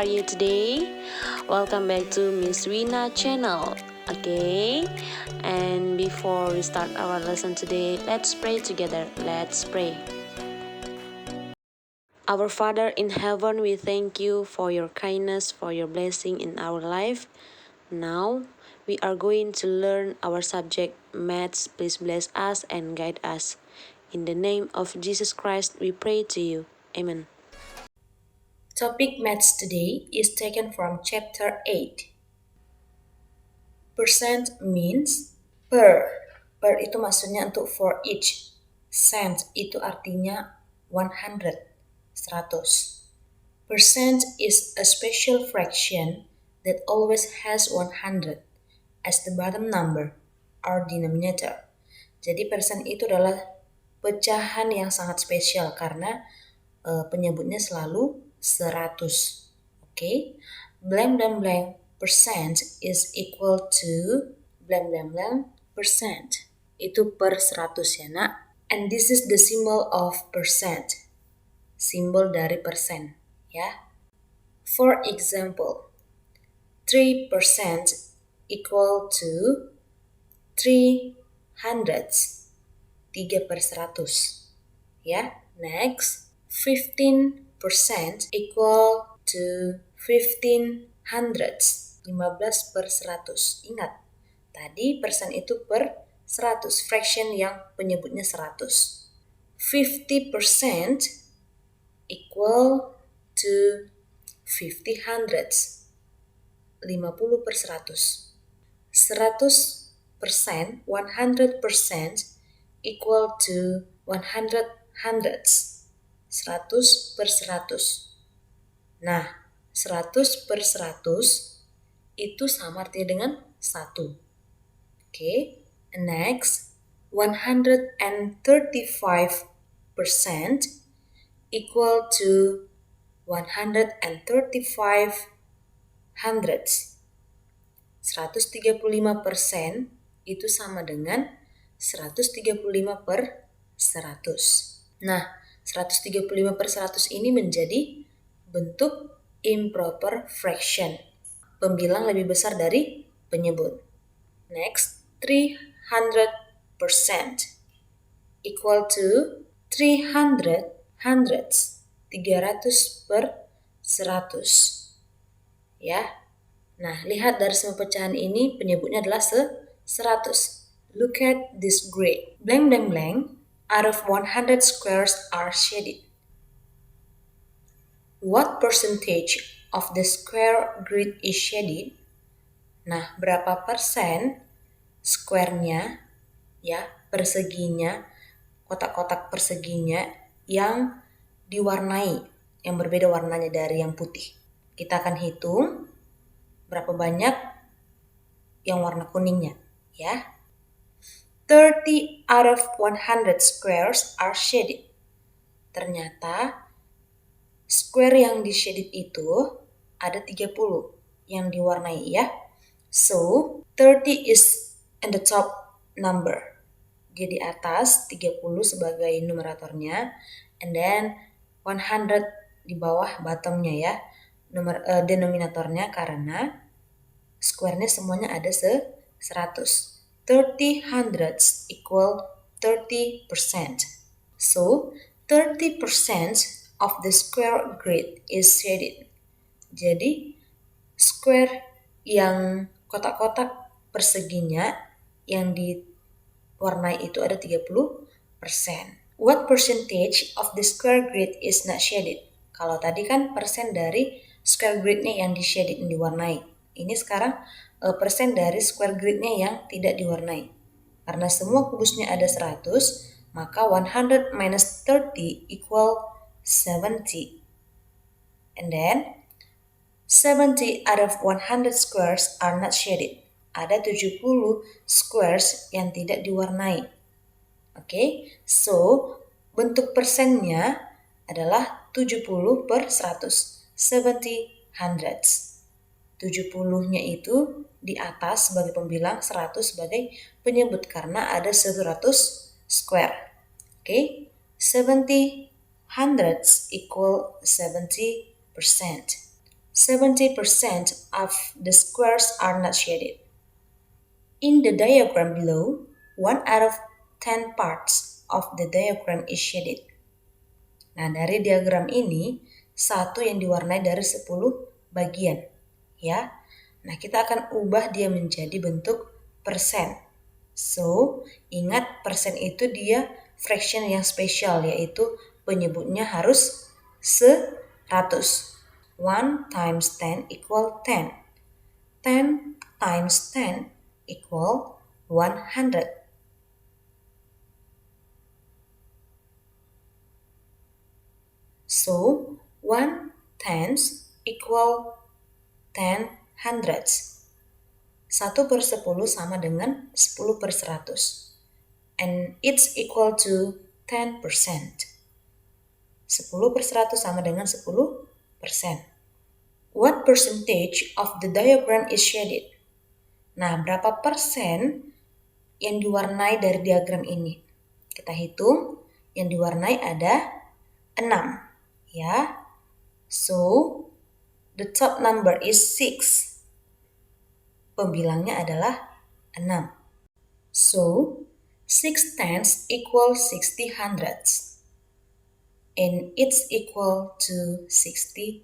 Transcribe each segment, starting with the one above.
you today? Welcome back to Miss Wina channel. Okay, and before we start our lesson today, let's pray together. Let's pray. Our Father in heaven, we thank you for your kindness, for your blessing in our life. Now, we are going to learn our subject, Maths. Please bless us and guide us. In the name of Jesus Christ, we pray to you. Amen. Topic Maths today is taken from chapter 8. Percent means per. Per itu maksudnya untuk for each. Cent itu artinya 100, 100. Percent is a special fraction that always has 100 as the bottom number or denominator. Jadi persen itu adalah pecahan yang sangat spesial karena penyebutnya selalu 100. Okay? Blank blank blank percent is equal to blank blank blank percent. Itu per 100 ya nak. And this is the symbol of percent. Simbol dari persen ya. For example, 3% equal to 3 hundredths. 3 per 100. Ya. Next, 15% equal to 15 hundredths. 15 per 100. Ingat, tadi persen itu per 100. Fraction yang penyebutnya 100. 50% equal to 50 hundredths. 50 per 100. 100%, 100% equal to 100 hundredths. 100 per 100. Nah, 100 per 100 itu sama artinya dengan 1. Okay. Next, 135% equal to 135 hundredths. 135% itu sama dengan 135 per 100. Nah, 135 per 100 ini menjadi bentuk improper fraction. Pembilang lebih besar dari penyebut. Next, 300% equal to 300 hundredths. 300 per 100. Ya. Nah, lihat dari semua pecahan ini penyebutnya adalah 100. Look at this grid. Blank blank blank out of 100 squares are shaded. What percentage of the square grid is shaded? Nah, berapa persen square-nya, ya, perseginya, kotak-kotak perseginya yang diwarnai, yang berbeda warnanya dari yang putih. Kita akan hitung berapa banyak yang warna kuningnya, ya. 30 out of 100 squares are shaded. Ternyata square yang di shaded itu ada 30 yang diwarnai ya. So, 30 is in the top number. Dia di atas, 30 sebagai numeratornya, and then 100 di bawah bottomnya ya. Denominatornya karena square-nya semuanya ada 100. 30 hundredths equal 30%. So, 30% of the square grid is shaded. Jadi, square yang kotak-kotak perseginya yang diwarnai itu ada 30%. What percentage of the square grid is not shaded? Kalau tadi kan persen dari square gridnya yang di-shaded, yang diwarnai. Ini sekarang persen dari square gridnya yang tidak diwarnai. Karena semua kubusnya ada 100, maka 100 minus 30 equal 70. And then, 70 out of 100 squares are not shaded. Ada 70 squares yang tidak diwarnai. Oke, so bentuk persennya adalah 70 per 100. 70 hundredths. 70-nya itu di atas sebagai pembilang, 100 sebagai penyebut karena ada 100 square. Oke, 70 hundredths equal 70%. 70% of the squares are not shaded. In the diagram below, 1 out of 10 parts of the diagram is shaded. Nah, dari diagram ini, satu yang diwarnai dari 10 bagian. Ya. Nah, kita akan ubah dia menjadi bentuk persen. So, ingat persen itu dia fraction yang spesial, yaitu penyebutnya harus 100. 1 times 10 equal 10. 10 times 10 equal 100. So, 1 tens equal 10 hundreds. 1/10 sama dengan 10/100. And it's equal to 10%. 10/100 sama dengan 10%. What percentage of the diagram is shaded? Nah, berapa persen yang diwarnai dari diagram ini? Kita hitung, yang diwarnai ada 6. Ya. So, the top number is 6. Pembilangnya adalah 6. So, 6 tens equal 60 hundreds. And it's equal to 60%.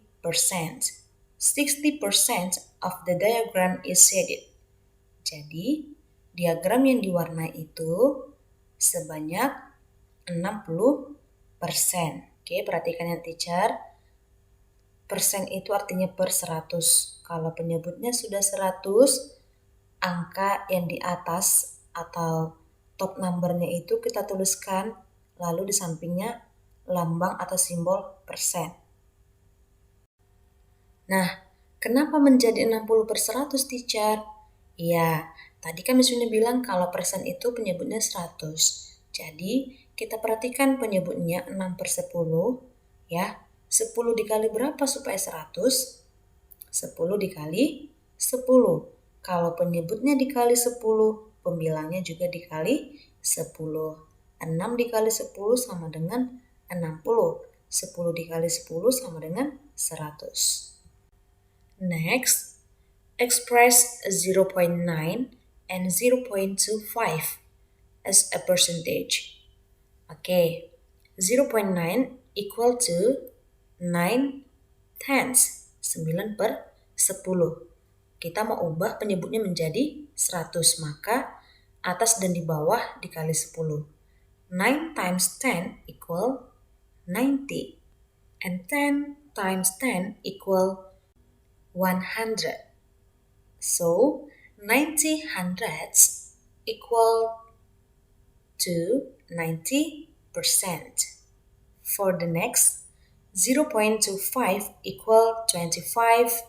60% of the diagram is shaded. Jadi, diagram yang diwarnai itu sebanyak 60%. Oke, perhatikan ya teacher. Persen itu artinya per 100. Kalau penyebutnya sudah 100, angka yang di atas atau top numbernya itu kita tuliskan, lalu di sampingnya lambang atau simbol persen. Nah, kenapa menjadi 60/100 teacher? Ya, tadi kan Miss Yuni bilang kalau persen itu penyebutnya 100. Jadi, kita perhatikan penyebutnya 6/10, ya. 10 dikali berapa supaya 100? 10 dikali 10. Kalau penyebutnya dikali 10, pembilangnya juga dikali 10. 6 dikali 10 sama dengan 60. 10 dikali 10 sama dengan 100. Next, express 0.9 and 0.25 as a percentage. Okay, 0.9 equal to 9 tenths, 9/10. Kita mau ubah penyebutnya menjadi 100, maka atas dan di bawah dikali 10. 9 times 10 equal 90. And 10 times 10 equal 100. So, 90 hundredths equal to 90%. For the next, 0.25 equal 25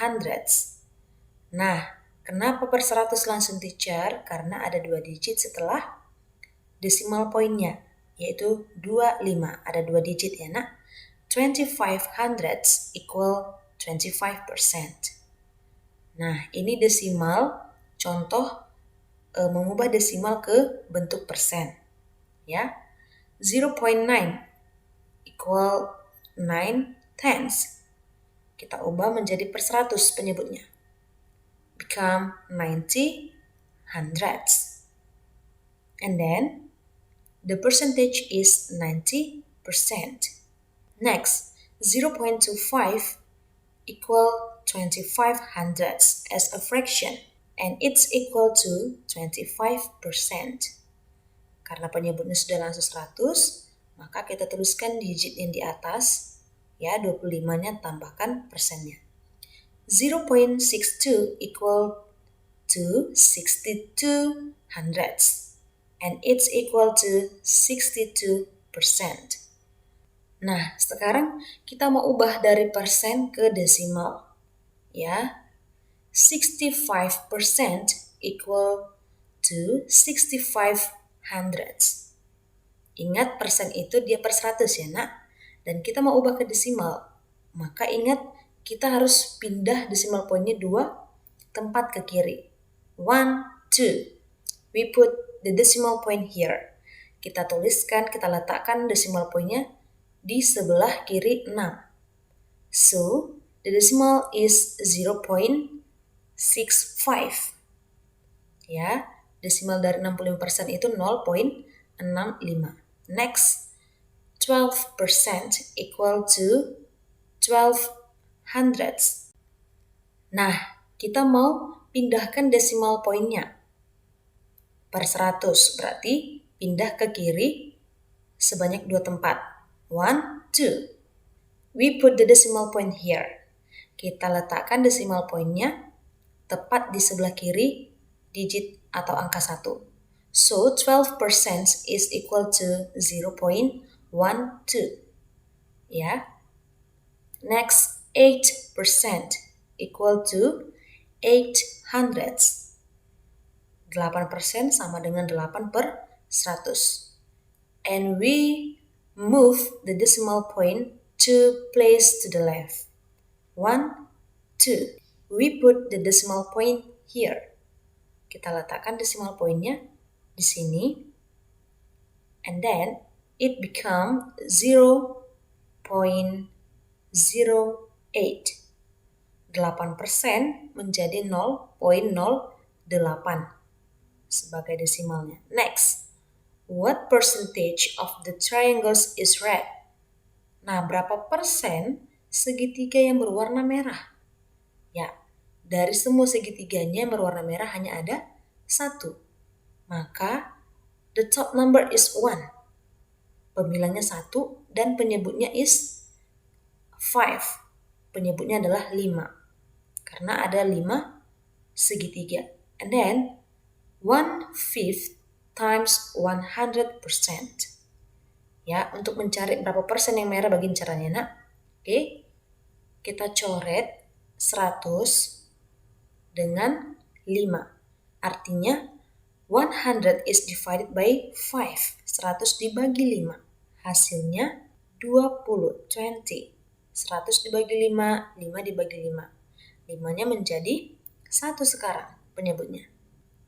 hundredths. Nah, kenapa per 100 langsung teacher? Karena ada 2 digit setelah desimal poinnya, yaitu 25. Ada 2 digit ya nak. 25 hundredths equal 25%. Nah, ini desimal, contoh mengubah desimal ke bentuk persen. Ya, 0.9 equal 9 tenths. Kita ubah menjadi per 100 penyebutnya. Become 90 hundredths. And then, the percentage is 90%. Next, 0.25 equal 25 hundredths as a fraction, and it's equal to 25%. Karena penyebutnya sudah langsung 100, maka kita tuliskan digit yang di atas, ya 25-nya tambahkan persennya. 0.62 equal to 62 hundredths, and it's equal to 62%. Nah, sekarang kita mau ubah dari persen ke desimal. Ya, 65% equal to 65 hundredths. Ingat persen itu dia per 100 ya nak. Dan kita mau ubah ke desimal. Maka ingat kita harus pindah desimal poinnya 2 tempat ke kiri. 1, 2. We put the decimal point here. Kita tuliskan, kita letakkan desimal poinnya di sebelah kiri 6. So, The decimal is 0.65. Ya, desimal dari 65% itu 0.65. Next, 12% equal to 12 hundredths. Nah, kita mau pindahkan desimal poinnya per 100, berarti pindah ke kiri sebanyak 2 tempat. 1, 2. We put the decimal point here. Kita letakkan desimal poinnya tepat di sebelah kiri digit atau angka 1. So, 12% is equal to 0.12. Ya. Next, 8% equal to 8 hundredths. 8% sama dengan 8 per 100. And we move the decimal point 2 place to the left. 1, 2. We put the decimal point here. Kita letakkan decimal pointnya di sini. And then it become 0.08. 8% menjadi 0.08 sebagai desimalnya. Next, what percentage of the triangles is red? Nah, berapa persen segitiga yang berwarna merah? Ya, dari semua segitiganya yang berwarna merah hanya ada 1. Maka, the top number is 1. Pemilangnya 1 dan penyebutnya is 5. Penyebutnya adalah 5. Karena ada 5 segitiga. And then, 1/5 times 100%. Ya, untuk mencari berapa persen yang merah bagaimana caranya, nak? Oke, kita coret 100 dengan 5. Artinya, 100 is divided by 5. 100 dibagi 5. Hasilnya 20. 100 dibagi 5, 5 dibagi 5. 5-nya menjadi 1 sekarang penyebutnya.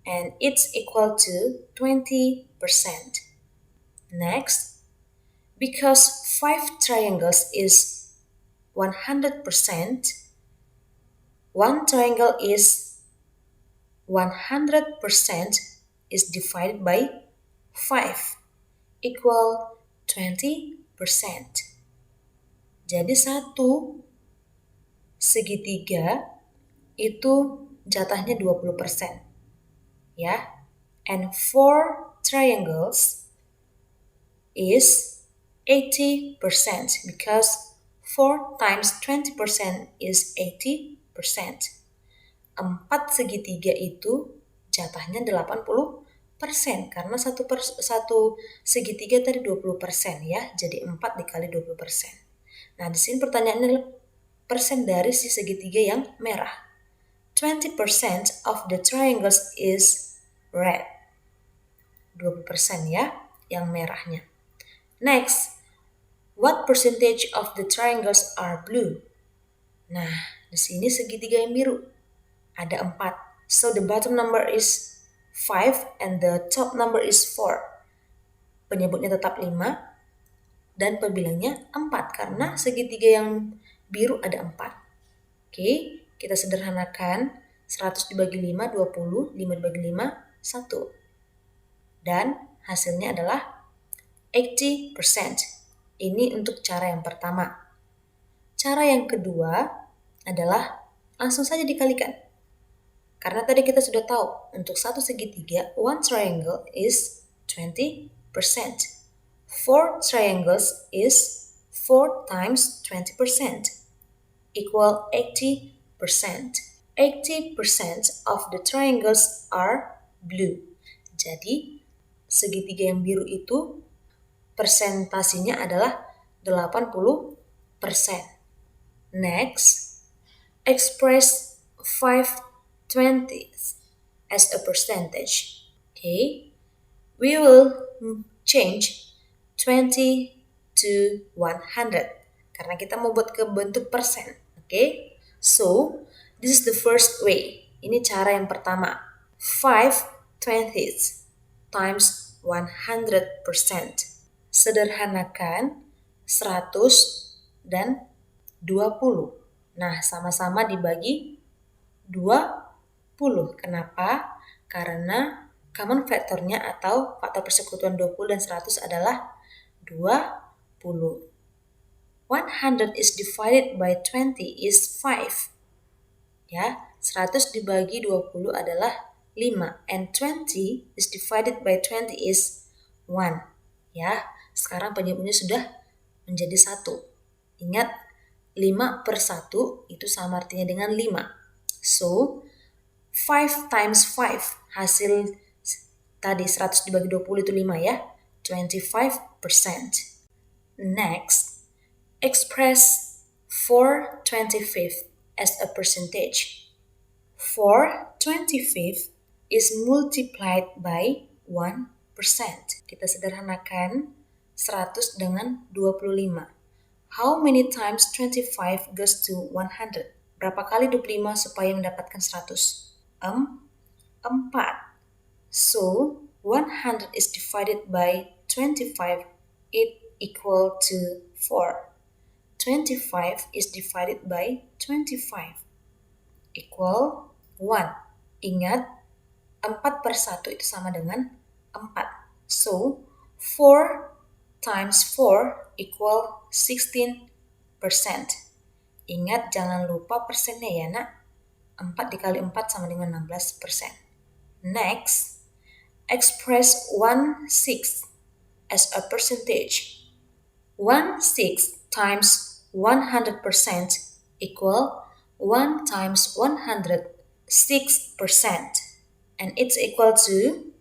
And it's equal to 20%. Next, because 5 triangles is 100%, one triangle is 100% is divided by 5 equal 20%. Jadi satu segitiga itu jatahnya 20%. Ya. And 4 triangles is 80% because 4 times 20% is 80%. 4 segitiga itu jatahnya 80% karena satu segitiga tadi 20% ya. Jadi 4 dikali 20%. Nah, di sini pertanyaannya adalah persen dari si segitiga yang merah. 20% of the triangles is red. 20% ya, yang merahnya. Next, what percentage of the triangles are blue? Nah, di sini segitiga yang biru. Ada 4. So the bottom number is 5 and the top number is 4. Penyebutnya tetap 5 dan pembilangnya 4 karena segitiga yang biru ada 4. Oke, kita sederhanakan. 100 dibagi 5, 20. 5 dibagi 5, 1. Dan hasilnya adalah 80%. Ini untuk cara yang pertama. Cara yang kedua adalah langsung saja dikalikan. Karena tadi kita sudah tahu, untuk satu segitiga, one triangle is 20%. 4 triangles is 4 times 20% equal 80%. 80% of the triangles are blue. Jadi, segitiga yang biru itu persentasinya adalah 80%. Next, express 5/20 as a percentage. Okay, we will change 20 to 100 karena kita mau buat ke bentuk persen. Okay, so this is the first way. Ini cara yang pertama. 5/20 times 100%. Sederhanakan 100 dan 20. Nah, sama-sama dibagi 20. Kenapa? Karena common faktornya atau faktor persekutuan 20 dan 100 adalah 20. 100 is divided by 20 is 5. Ya, 100 dibagi 20 adalah 5. And 20 is divided by 20 is 1. Ya, sekarang penyebutnya sudah menjadi 1. Ingat, 5 per 1 itu sama artinya dengan 5. So, 5 times 5, hasil tadi 100 dibagi 20 itu 5 ya, 25%. Next, express 4/25 as a percentage. 4/25 is multiplied by 1%. Kita sederhanakan 100 dengan 25. How many times 25 goes to 100? Berapa kali 25 supaya mendapatkan 100? 4. So, 100 is divided by 25. It equal to 4. 25 is divided by 25. Equal 1. Ingat, 4 per 1 itu sama dengan 4. So, 4 times 4 equal 16%. Ingat, jangan lupa persennya ya nak. 4 dikali 4 sama dengan 16%. Next, express 1/6 as a percentage. 1/6 times 100% equal 1 times 100, 6%. And it's equal to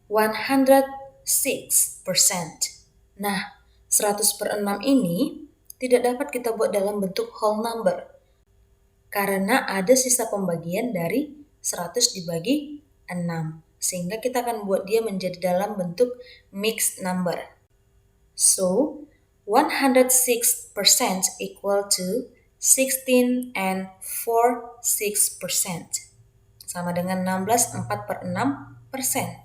106%. Nah, 100 per 6 ini tidak dapat kita buat dalam bentuk whole number. Karena ada sisa pembagian dari 100 dibagi 6. Sehingga kita akan buat dia menjadi dalam bentuk mixed number. So, 106% equal to 16 and 4/6%. Sama dengan 16 4 per 6%.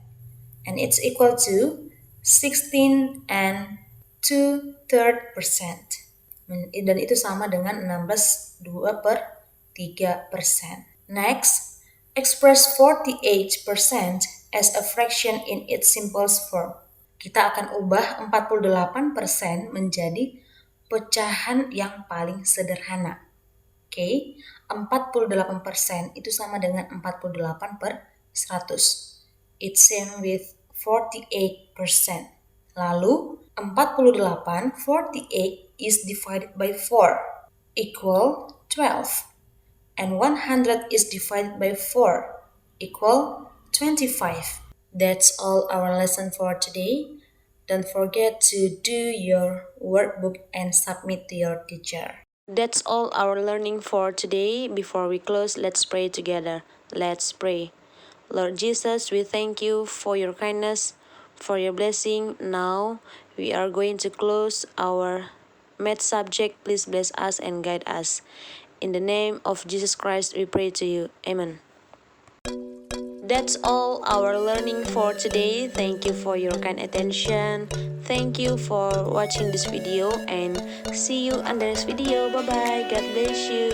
And it's equal to 16 and 2/3%. Dan itu sama dengan 16 2 per 3%. Next, express 48% as a fraction in its simplest form. Kita akan ubah 48% menjadi pecahan yang paling sederhana. Oke, 48% itu sama dengan 48 per 100. It's same with 48%. Lalu, 48 is divided by 4, equal 12. And 100 is divided by 4, equal 25. That's all our lesson for today. Don't forget to do your workbook and submit to your teacher. That's all our learning for today. Before we close, let's pray together. Let's pray. Lord Jesus, we thank you for your kindness, for your blessing. Now we are going to close our math subject. Please bless us and guide us. In the name of Jesus Christ, we pray to you. Amen. That's all our learning for today. Thank you for your kind attention. Thank you for watching this video and see you on the next video. Bye bye. God bless you.